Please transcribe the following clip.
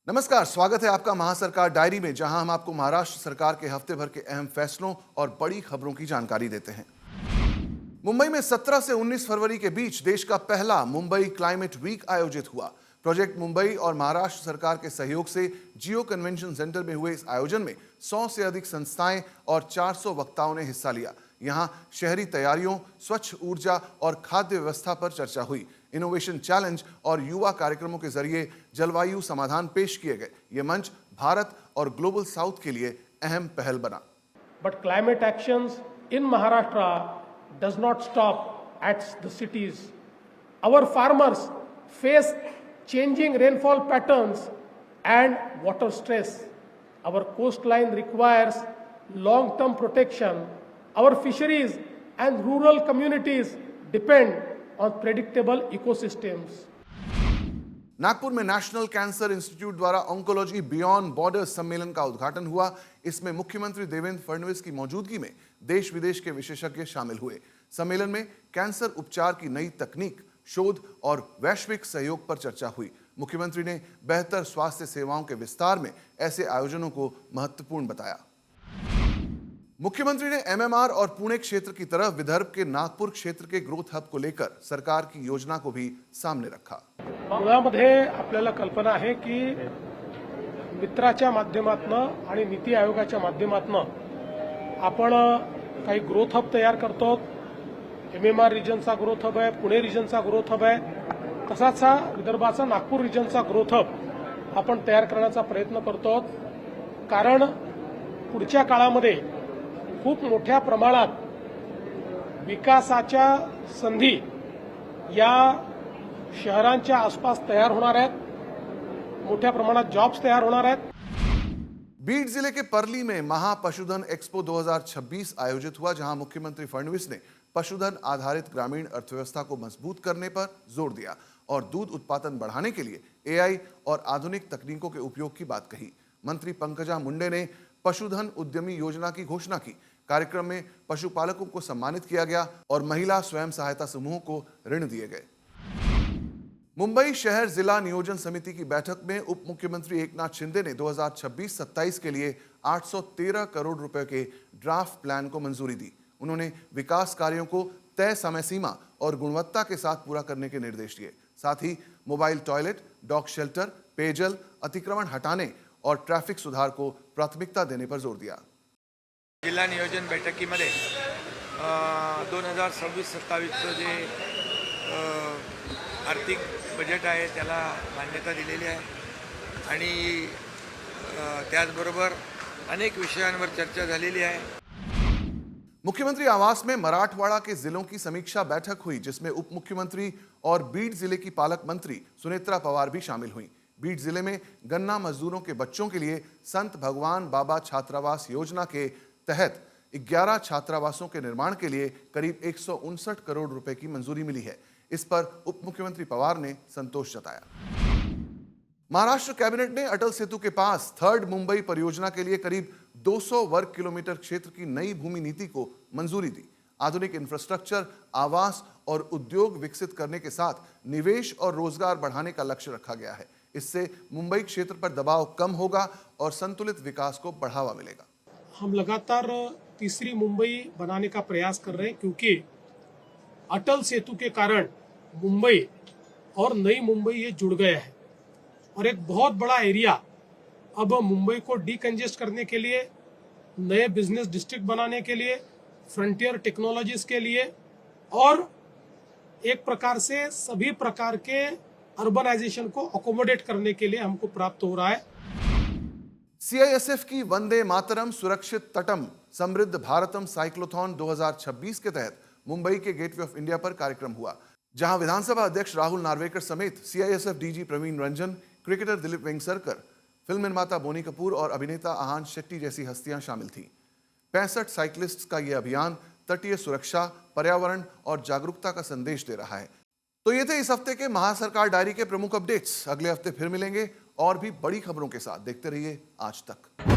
नमस्कार, स्वागत है आपका महासरकार डायरी में, जहां हम आपको महाराष्ट्र सरकार के हफ्ते भर के अहम फैसलों और बड़ी खबरों की जानकारी देते हैं। मुंबई में 17 से 19 फरवरी के बीच देश का पहला मुंबई क्लाइमेट वीक आयोजित हुआ। प्रोजेक्ट मुंबई और महाराष्ट्र सरकार के सहयोग से जियो कन्वेंशन सेंटर में हुए इस आयोजन में 100 से अधिक संस्थाएं और 400 वक्ताओं ने हिस्सा लिया। यहां शहरी तैयारियों, स्वच्छ ऊर्जा और खाद्य व्यवस्था पर चर्चा हुई। इनोवेशन चैलेंज और युवा कार्यक्रमों के जरिए जलवायु समाधान पेश किए गए। ये मंच भारत और ग्लोबल साउथ के लिए अहम पहल बना। But climate actions in Maharashtra does not stop at the cities. Our farmers face changing rainfall patterns and water stress. Our coastline requires long-term protection. Our fisheries and rural communities depend on predictable ecosystems. Nagpur में national cancer institute द्वारा oncology beyond borders सम्मेलन का उद्घाटन हुआ। इसमें मुख्यमंत्री देवेंद्र फडणवीस की मौजूदगी में देश विदेश के विशेषज्ञ शामिल हुए। सम्मेलन में कैंसर उपचार की नई तकनीक, शोध और वैश्विक सहयोग पर चर्चा हुई। मुख्यमंत्री ने बेहतर स्वास्थ्य सेवाओं के विस्तार में ऐसे आयोजनों को महत्वपूर्ण बताया। मुख्यमंत्री ने एमएमआर और पुणे क्षेत्र की तरह विदर्भ के नागपुर क्षेत्र के ग्रोथ हब को लेकर सरकार की योजना को भी सामने रखा। मुळामध्ये आपल्याला कल्पना आहे की मित्राच्या माध्यमातून आणि नीती आयोगाच्या माध्यमातून आपण काही ग्रोथ हब तयार करतो। एमएमआर रिजनचा ग्रोथ हब आहे, पुणे रिजनचा ग्रोथ हब आहे, तसाच हा विदर्भाचा नागपूर रिजनचा ग्रोथ हब आपण तयार करण्याचा प्रयत्न करतो। कारण पुढच्या काळामध्ये खूप मोठ्या प्रमाणात विकासाच्या संधी या शहरांच्या आसपास तयार होणार आहेत, मोठ्या प्रमाणात जॉब्स तयार होणार आहेत। बीड जिले के परली में महापशुधन एक्सपो 2026 आयोजित हुआ, जहां मुख्यमंत्री फडणवीस ने पशुधन आधारित ग्रामीण अर्थव्यवस्था को मजबूत करने पर जोर दिया और दूध उत्पादन बढ़ाने के लिए एआई और आधुनिक तकनीकों के उपयोग की बात कही। मंत्री पंकजा मुंडे ने पशुधन उद्यमी योजना की घोषणा की। कार्यक्रम में पशुपालकों को सम्मानित किया गया और महिला स्वयं सहायता समूहों को ऋण दिए गए। मुंबई शहर जिला नियोजन समिति की बैठक में उप मुख्यमंत्री एकनाथ शिंदे ने 2026-27 के लिए 813 करोड़ रुपए के ड्राफ्ट प्लान को मंजूरी दी। उन्होंने विकास कार्यों को तय समय सीमा और गुणवत्ता के साथ पूरा करने के निर्देश दिए। साथ ही मोबाइल टॉयलेट, डॉग शेल्टर, पेयजल, अतिक्रमण हटाने और ट्रैफिक सुधार को प्राथमिकता देने पर जोर दिया। जिल्हा नियोजन बैठकीमध्ये 2026-27चं जे आर्थिक बजेट आहे त्याला मान्यता दिलेली आहे आणि त्याचबरोबर अनेक विषयांवर चर्चा झालेली आहे। मुख्यमंत्री आवास में मराठवाड़ा के जिलों की समीक्षा बैठक हुई, जिसमें उप मुख्यमंत्री और बीड जिले की पालक मंत्री सुनेत्रा पवार भी शामिल हुई। बीड जिले में गन्ना मजदूरों के बच्चों के लिए संत भगवान बाबा छात्रावास योजना के तहत 11 छात्रावासों के निर्माण के लिए करीब 159 करोड़ रुपए की मंजूरी मिली है। इस पर उप मुख्यमंत्री पवार ने संतोष जताया। महाराष्ट्र कैबिनेट ने अटल सेतु के पास थर्ड मुंबई परियोजना के लिए करीब 200 वर्ग किलोमीटर क्षेत्र की नई भूमि नीति को मंजूरी दी। आधुनिक इंफ्रास्ट्रक्चर, आवास और उद्योग विकसित करने के साथ निवेश और रोजगार बढ़ाने का लक्ष्य रखा गया है। इससे मुंबई क्षेत्र पर दबाव कम होगा और संतुलित विकास को बढ़ावा मिलेगा। हम लगातार तीसरी मुंबई बनाने का प्रयास कर रहे हैं, क्योंकि अटल सेतु के कारण मुंबई और नई मुंबई ये जुड़ गया है और एक बहुत बड़ा एरिया अब मुंबई को डीकंजेस्ट करने के लिए, नए बिजनेस डिस्ट्रिक्ट बनाने के लिए, फ्रंटियर टेक्नोलॉजीज के लिए और एक प्रकार से सभी प्रकार के अर्बनाइजेशन को अकोमोडेट करने के लिए हमको प्राप्त हो रहा है। सीआईएसएफ की वंदे मातरम सुरक्षित तटम समृद्ध भारतम साइक्लोथॉन 2026 के तहत मुंबई के गेटवे ऑफ इंडिया पर कार्यक्रम हुआ, जहां विधानसभा अध्यक्ष राहुल नार्वेकर समेत CISF DG Praveen Ranjan, cricketer Dilip Vengsarkar, film निर्माता बोनी कपूर और अभिनेता आहान शेट्टी जैसी हस्तियां शामिल थीं। 65 साइकिलिस्ट्स का यह अभियान तटीय सुरक्षा, पर्यावरण और जागरूकता का संदेश दे रहा है। तो ये थे इस हफ्ते के महासरकार डायरी के प्रमुख अपडेट्स। अगले हफ्ते फिर मिलेंगे और भी बड़ी खबरों के साथ। देखते रहिए आज तक।